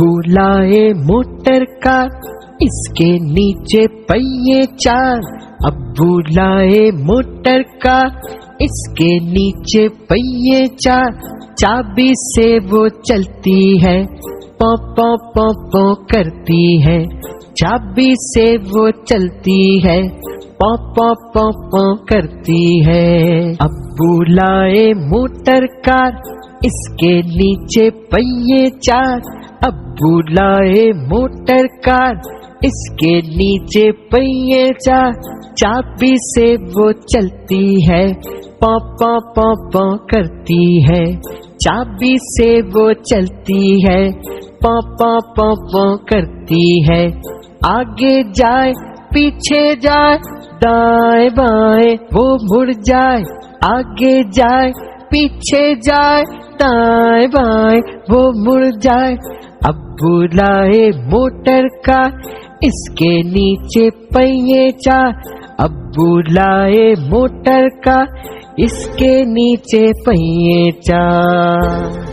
लाए motor car, इसके नीचे पहिए चार। अब्बू लाए मोटर कार, इसके नीचे पहिए चार। चाबी से वो चलती है, पौ पौ पौ पौ करती है। चाबी से वो चलती है, पौ पौ पौ पौ करती है। अब्बू लाए मोटर कार, इसके नीचे पहिए चार। अब्बू लाए मोटर कार, इसके नीचे पहिए चार। चाबी से वो चलती है, पौ पौ पौ पौ करती है। चाबी से वो चलती है, पौ पौ पौ पौ करती है। आगे जाए पीछे जाए, दाएं बाएं वो मुड़ जाए। आगे जाए पीछे जाए, दाएं बाएं वो मुड़ जाए। अब्बू लाए मोटर कार, इसके नीचे पहिए चार। अब्बू लाए मोटर कार, इसके नीचे पहिए चार।